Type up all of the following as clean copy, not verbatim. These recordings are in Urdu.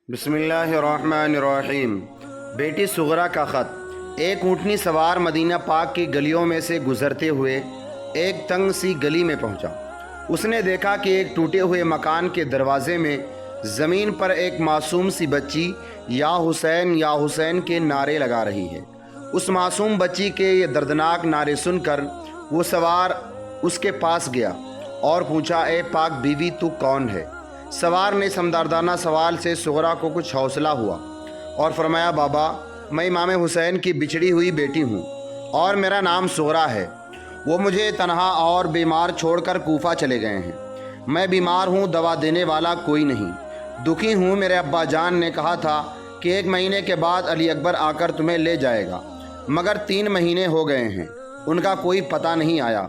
بسم اللہ الرحمن الرحیم۔ بیٹی صغرا کا خط۔ ایک اونٹنی سوار مدینہ پاک کی گلیوں میں سے گزرتے ہوئے ایک تنگ سی گلی میں پہنچا۔ اس نے دیکھا کہ ایک ٹوٹے ہوئے مکان کے دروازے میں زمین پر ایک معصوم سی بچی یا حسین کے نعرے لگا رہی ہے۔ اس معصوم بچی کے یہ دردناک نعرے سن کر وہ سوار اس کے پاس گیا اور پوچھا، اے پاک بیوی، تو کون ہے؟ سوار نے سمدردانہ سوال سے صغرا کو کچھ حوصلہ ہوا اور فرمایا، بابا، میں امام حسین کی بچھڑی ہوئی بیٹی ہوں اور میرا نام صغرا ہے۔ وہ مجھے تنہا اور بیمار چھوڑ کر کوفہ چلے گئے ہیں۔ میں بیمار ہوں، دوا دینے والا کوئی نہیں، دکھی ہوں۔ میرے ابا جان نے کہا تھا کہ 1 مہینے کے بعد علی اکبر آ کر تمہیں لے جائے گا، مگر 3 مہینے ہو گئے ہیں، ان کا کوئی پتہ نہیں آیا۔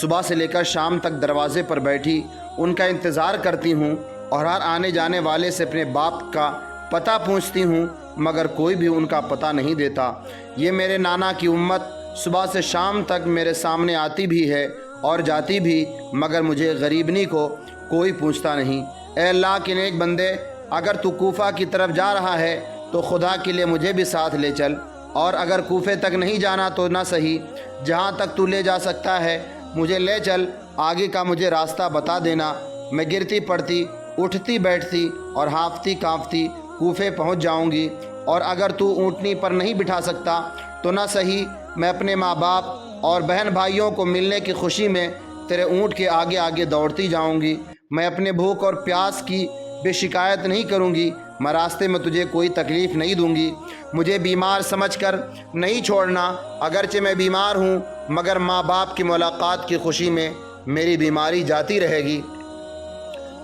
صبح سے لے کر شام تک دروازے پر بیٹھی ان کا انتظار کرتی ہوں اور ہر آنے جانے والے سے اپنے باپ کا پتہ پوچھتی ہوں، مگر کوئی بھی ان کا پتہ نہیں دیتا۔ یہ میرے نانا کی امت صبح سے شام تک میرے سامنے آتی بھی ہے اور جاتی بھی، مگر مجھے غریبنی کو کوئی پوچھتا نہیں۔ اے اللہ کے نیک بندے، اگر تو کوفہ کی طرف جا رہا ہے تو خدا کے لیے مجھے بھی ساتھ لے چل، اور اگر کوفے تک نہیں جانا تو نہ صحیح، جہاں تک تو لے جا سکتا ہے مجھے لے چل، آگے کا مجھے راستہ بتا دینا۔ میں گرتی پڑتی، اٹھتی بیٹھتی اور ہانفتی کانپتی کوفے پہنچ جاؤں گی، اور اگر تو اونٹنی پر نہیں بٹھا سکتا تو نہ صحیح، میں اپنے ماں باپ اور بہن بھائیوں کو ملنے کی خوشی میں تیرے اونٹ کے آگے آگے دوڑتی جاؤں گی۔ میں اپنے بھوک اور پیاس کی بے شکایت نہیں کروں گی، میں راستے میں تجھے کوئی تکلیف نہیں دوں گی۔ مجھے بیمار سمجھ کر نہیں چھوڑنا، اگرچہ میں بیمار ہوں، مگر ماں باپ کی ملاقات کی خوشی میں میری بیماری جاتی رہے گی،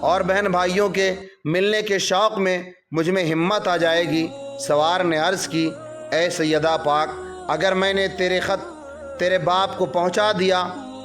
اور بہن بھائیوں کے ملنے کے شوق میں مجھ میں ہمت آ جائے گی۔ سوار نے عرض کی، اے سیدہ پاک، اگر میں نے تیرے خط تیرے باپ کو پہنچا دیا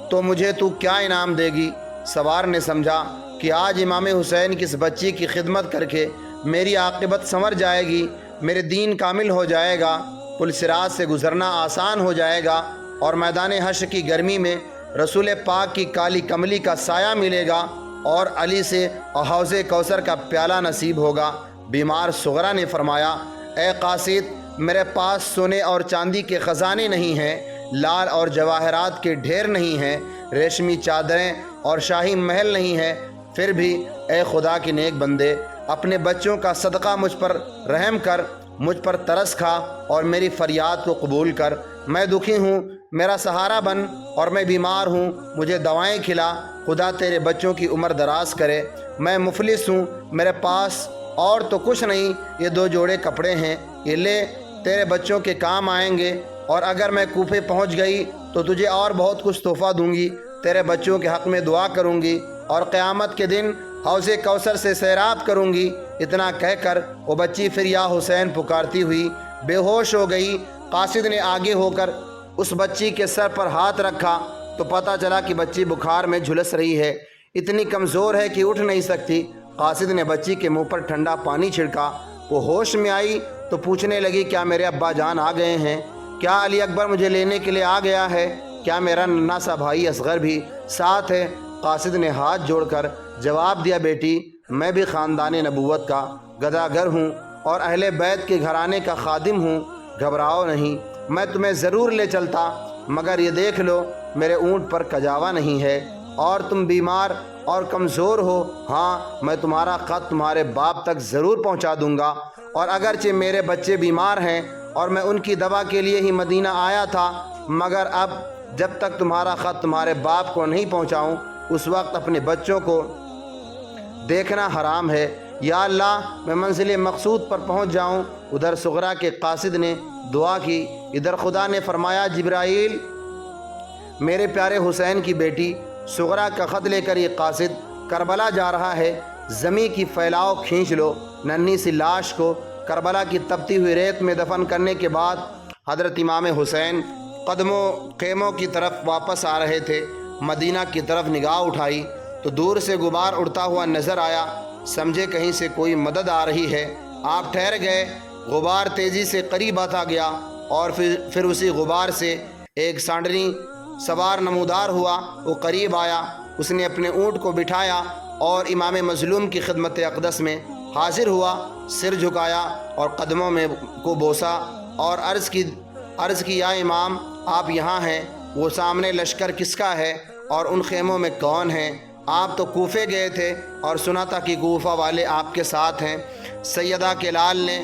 تو مجھے تو کیا انعام دے گی؟ سوار نے سمجھا کہ آج امام حسین کی اس بچی کی خدمت کر کے میری عاقبت سنور جائے گی، میرے دین کامل ہو جائے گا، پل صراط سے گزرنا آسان ہو جائے گا، اور میدان حشر کی گرمی میں رسول پاک کی کالی کملی کا سایہ ملے گا، اور علی سے حوض کوثر کا پیالہ نصیب ہوگا۔ بیمار صغرا نے فرمایا، اے قاصد، میرے پاس سونے اور چاندی کے خزانے نہیں ہیں، لال اور جواہرات کے ڈھیر نہیں ہیں، ریشمی چادریں اور شاہی محل نہیں ہیں، پھر بھی اے خدا کے نیک بندے، اپنے بچوں کا صدقہ مجھ پر رحم کر، مجھ پر ترس کھا اور میری فریاد کو قبول کر۔ میں دکھی ہوں، میرا سہارا بن، اور میں بیمار ہوں، مجھے دوائیں کھلا۔ خدا تیرے بچوں کی عمر دراز کرے۔ میں مفلس ہوں، میرے پاس اور تو کچھ نہیں، یہ 2 جوڑے کپڑے ہیں، یہ لے، تیرے بچوں کے کام آئیں گے، اور اگر میں کوفے پہنچ گئی تو تجھے اور بہت کچھ تحفہ دوں گی، تیرے بچوں کے حق میں دعا کروں گی، اور قیامت کے دن حوض کوثر سے سیراب کروں گی۔ اتنا کہہ کر وہ بچی پھر یا حسین پکارتی ہوئی بے ہوش ہو گئی۔ قاصد نے آگے ہو کر اس بچی کے سر پر ہاتھ رکھا تو پتہ چلا کہ بچی بخار میں جھلس رہی ہے، اتنی کمزور ہے کہ اٹھ نہیں سکتی۔ قاصد نے بچی کے منہ پر ٹھنڈا پانی چھڑکا، وہ ہوش میں آئی تو پوچھنے لگی، کیا میرے ابا جان آ گئے ہیں؟ کیا علی اکبر مجھے لینے کے لیے آ گیا ہے؟ کیا میرا ننھا سا بھائی اصغر بھی ساتھ ہے؟ قاصد نے ہاتھ جوڑ کر جواب دیا، بیٹی، میں بھی خاندان نبوت کا گداگر ہوں اور اہل بیت کے گھرانے کا خادم ہوں، گھبراؤ نہیں، میں تمہیں ضرور لے چلتا، مگر یہ دیکھ لو میرے اونٹ پر کجاوا نہیں ہے، اور تم بیمار اور کمزور ہو۔ ہاں، میں تمہارا خط تمہارے باپ تک ضرور پہنچا دوں گا، اور اگرچہ میرے بچے بیمار ہیں اور میں ان کی دوا کے لیے ہی مدینہ آیا تھا، مگر اب جب تک تمہارا خط تمہارے باپ کو نہیں پہنچاؤں اس وقت اپنے بچوں کو دیکھنا حرام ہے۔ یا اللہ، میں منزل مقصود پر پہنچ جاؤں۔ ادھر صغرا کے قاصد نے دعا کی، ادھر خدا نے فرمایا، جبرائیل، میرے پیارے حسین کی بیٹی صغرا کا خط لے کر یہ قاصد کربلا جا رہا ہے، زمین کی پھیلاؤ کھینچ لو۔ ننھی سی لاش کو کربلا کی تپتی ہوئی ریت میں دفن کرنے کے بعد حضرت امام حسین قدموں خیموں کی طرف واپس آ رہے تھے۔ مدینہ کی طرف نگاہ اٹھائی تو دور سے غبار اڑتا ہوا نظر آیا، سمجھے کہیں سے کوئی مدد آ رہی ہے۔ آپ ٹھہر گئے، غبار تیزی سے قریب آتا گیا، اور پھر اسی غبار سے ایک سانڈنی سوار نمودار ہوا، وہ قریب آیا، اس نے اپنے اونٹ کو بٹھایا اور امام مظلوم کی خدمت اقدس میں حاضر ہوا، سر جھکایا اور قدموں میں کو بوسا اور عرض کی یا امام آپ یہاں ہیں، وہ سامنے لشکر کس کا ہے اور ان خیموں میں کون ہیں؟ آپ تو کوفے گئے تھے اور سنا تھا کہ کوفہ والے آپ کے ساتھ ہیں۔ سیدہ کلال نے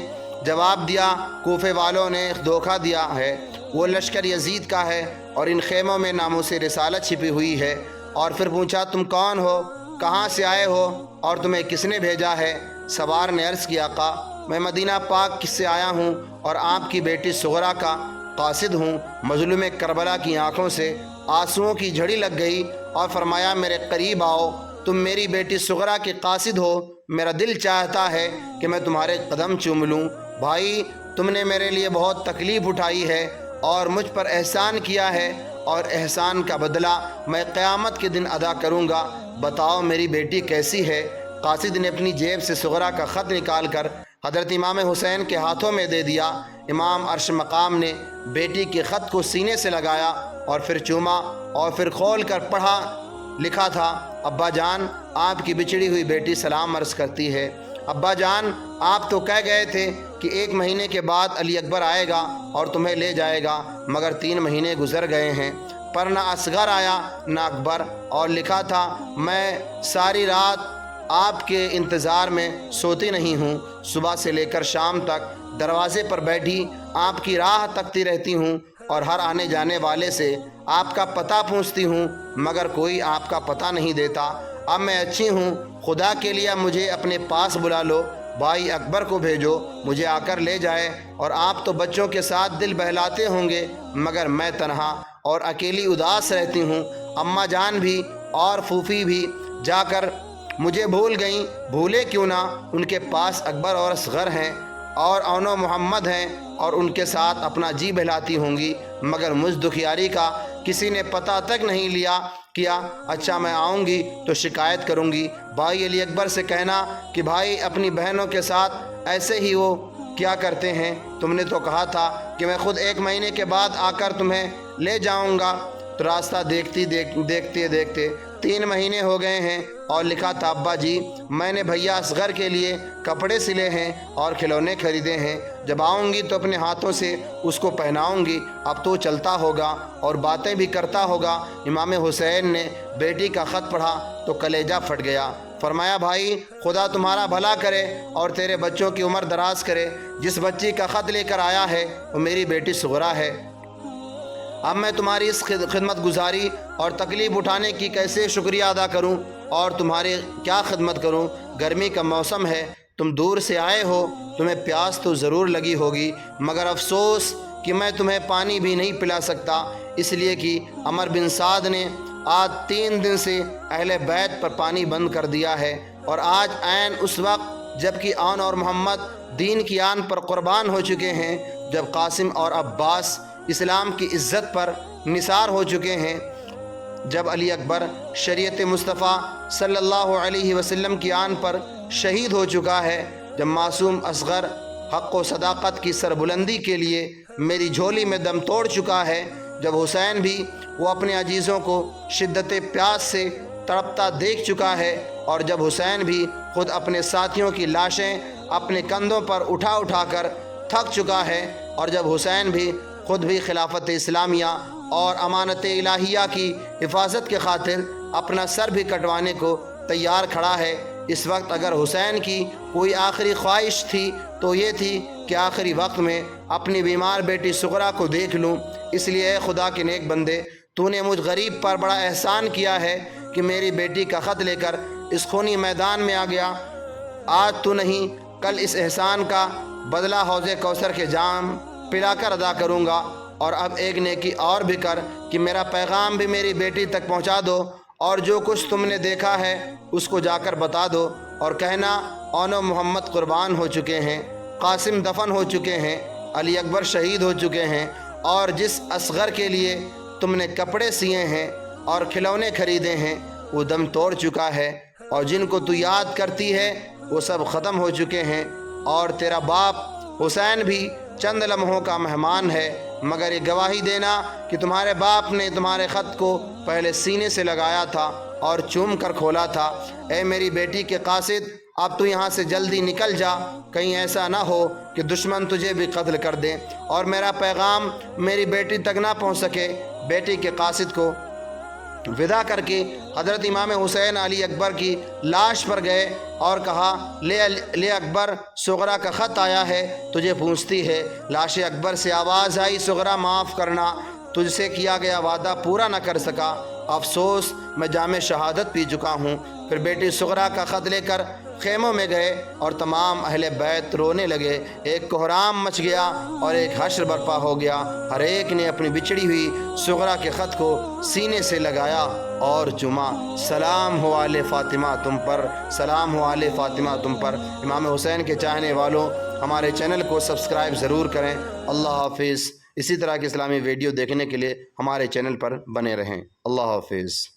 جواب دیا، کوفے والوں نے دھوکہ دیا ہے، وہ لشکر یزید کا ہے اور ان خیموں میں ناموس رسالت چھپی ہوئی ہے۔ اور پھر پوچھا تم کون ہو، کہاں سے آئے ہو اور تمہیں کس نے بھیجا ہے؟ سوار نے عرض کیا آقا میں مدینہ پاک سے آیا ہوں اور آپ کی بیٹی سغرا کا قاصد ہوں۔ مظلوم کربلا کی آنکھوں سے آنسوؤں کی جھڑی لگ گئی اور فرمایا میرے قریب آؤ، تم میری بیٹی سغرا کے قاصد ہو، میرا دل چاہتا ہے کہ میں تمہارے قدم چوم لوں۔ بھائی تم نے میرے لیے بہت تکلیف اٹھائی ہے اور مجھ پر احسان کیا ہے اور احسان کا بدلہ میں قیامت کے دن ادا کروں گا، بتاؤ میری بیٹی کیسی ہے؟ قاصد نے اپنی جیب سے سغرا کا خط نکال کر حضرت امام حسین کے ہاتھوں میں دے دیا۔ امام عرش مقام نے بیٹی کے خط کو سینے سے لگایا اور پھر چوما اور پھر کھول کر پڑھا۔ لکھا تھا ابا جان آپ کی بچھڑی ہوئی بیٹی سلام عرض کرتی ہے۔ ابا جان آپ تو کہہ گئے تھے کہ 1 مہینے کے بعد علی اکبر آئے گا اور تمہیں لے جائے گا، مگر 3 مہینے گزر گئے ہیں، پر نہ اصغر آیا نہ اکبر۔ اور لکھا تھا میں ساری رات آپ کے انتظار میں سوتی نہیں ہوں، صبح سے لے کر شام تک دروازے پر بیٹھی آپ کی راہ تکتی رہتی ہوں اور ہر آنے جانے والے سے آپ کا پتہ پوچھتی ہوں، مگر کوئی آپ کا پتہ نہیں دیتا۔ اب میں اچھی ہوں، خدا کے لیے مجھے اپنے پاس بلا لو، بھائی اکبر کو بھیجو مجھے آ کر لے جائے، اور آپ تو بچوں کے ساتھ دل بہلاتے ہوں گے، مگر میں تنہا اور اکیلی اداس رہتی ہوں۔ اماں جان بھی اور پھوپھی بھی جا کر مجھے بھول گئیں، بھولے کیوں نہ، ان کے پاس اکبر اور اصغر ہیں اور اونو محمد ہیں اور ان کے ساتھ اپنا جی بہلاتی ہوں گی، مگر مجھ دکھیاری کا کسی نے پتہ تک نہیں کیا۔ اچھا میں آؤں گی تو شکایت کروں گی، بھائی علی اکبر سے کہنا کہ بھائی اپنی بہنوں کے ساتھ ایسے ہی وہ کیا کرتے ہیں، تم نے تو کہا تھا کہ میں خود 1 مہینے کے بعد آ کر تمہیں لے جاؤں گا۔ تو راستہ دیکھتے 3 مہینے ہو گئے ہیں۔ اور لکھا تھا ابا جی میں نے بھیا اصغر کے لیے کپڑے سلے ہیں اور کھلونے خریدے ہیں، جب آؤں گی تو اپنے ہاتھوں سے اس کو پہناؤں گی، اب تو چلتا ہوگا اور باتیں بھی کرتا ہوگا۔ امام حسین نے بیٹی کا خط پڑھا تو کلیجہ پھٹ گیا۔ فرمایا بھائی خدا تمہارا بھلا کرے اور تیرے بچوں کی عمر دراز کرے، جس بچی کا خط لے کر آیا ہے وہ میری بیٹی سغرا ہے۔ اب میں تمہاری اس خدمت گزاری اور تکلیف اٹھانے کی کیسے شکریہ ادا کروں اور تمہاری کیا خدمت کروں؟ گرمی کا موسم ہے، تم دور سے آئے ہو، تمہیں پیاس تو ضرور لگی ہوگی، مگر افسوس کہ میں تمہیں پانی بھی نہیں پلا سکتا، اس لیے کہ عمر بن سعد نے آج 3 دن سے اہل بیت پر پانی بند کر دیا ہے، اور آج عین اس وقت جب کہ آن اور محمد دین کی آن پر قربان ہو چکے ہیں، جب قاسم اور عباس اسلام کی عزت پر نثار ہو چکے ہیں، جب علی اکبر شریعت مصطفیٰ صلی اللہ علیہ وسلم کی آن پر شہید ہو چکا ہے، جب معصوم اصغر حق و صداقت کی سربلندی کے لیے میری جھولی میں دم توڑ چکا ہے، جب حسین بھی وہ اپنے عزیزوں کو شدت پیاس سے تڑپتا دیکھ چکا ہے، اور جب حسین بھی خود اپنے ساتھیوں کی لاشیں اپنے کندھوں پر اٹھا کر تھک چکا ہے، اور جب حسین بھی خود بھی خلافت اسلامیہ اور امانت الہیہ کی حفاظت کے خاطر اپنا سر بھی کٹوانے کو تیار کھڑا ہے، اس وقت اگر حسین کی کوئی آخری خواہش تھی تو یہ تھی کہ آخری وقت میں اپنی بیمار بیٹی سغرا کو دیکھ لوں۔ اس لیے اے خدا کے نیک بندے، تو نے مجھ غریب پر بڑا احسان کیا ہے کہ میری بیٹی کا خط لے کر اس خونی میدان میں آ گیا۔ آج تو نہیں کل اس احسان کا بدلہ حوض کوثر کے جام پلا کر ادا کروں گا، اور اب ایک نیکی اور بھی کر کہ میرا پیغام بھی میری بیٹی تک پہنچا دو، اور جو کچھ تم نے دیکھا ہے اس کو جا کر بتا دو، اور کہنا اونو محمد قربان ہو چکے ہیں، قاسم دفن ہو چکے ہیں، علی اکبر شہید ہو چکے ہیں، اور جس اصغر کے لیے تم نے کپڑے سیے ہیں اور کھلونے خریدے ہیں وہ دم توڑ چکا ہے، اور جن کو تو یاد کرتی ہے وہ سب ختم ہو چکے ہیں، اور تیرا باپ حسین بھی چند لمحوں کا مہمان ہے، مگر یہ گواہی دینا کہ تمہارے باپ نے تمہارے خط کو پہلے سینے سے لگایا تھا اور چوم کر کھولا تھا۔ اے میری بیٹی کے قاصد، اب تو یہاں سے جلدی نکل جا، کہیں ایسا نہ ہو کہ دشمن تجھے بھی قتل کر دیں اور میرا پیغام میری بیٹی تک نہ پہنچ سکے۔ بیٹی کے قاصد کو ودا کر کے حضرت امام حسین علی اکبر کی لاش پر گئے اور کہا، لے اکبر، صغرا کا خط آیا ہے، تجھے پوچھتی ہے۔ لاش اکبر سے آواز آئی، صغرا معاف کرنا، تجھ سے کیا گیا وعدہ پورا نہ کر سکا، افسوس میں جام شہادت پی چکا ہوں۔ پھر بیٹی صغرا کا خط لے کر خیموں میں گئے اور تمام اہل بیت رونے لگے۔ ایک کوہرام مچ گیا اور ایک حشر برپا ہو گیا۔ ہر ایک نے اپنی بچھڑی ہوئی صغرا کے خط کو سینے سے لگایا اور چوما۔ سلام ہو آل فاطمہ تم پر، سلام ہو آل فاطمہ تم پر۔ امام حسین کے چاہنے والوں، ہمارے چینل کو سبسکرائب ضرور کریں۔ اللہ حافظ۔ اسی طرح کی اسلامی ویڈیو دیکھنے کے لیے ہمارے چینل پر بنے رہیں۔ اللہ حافظ۔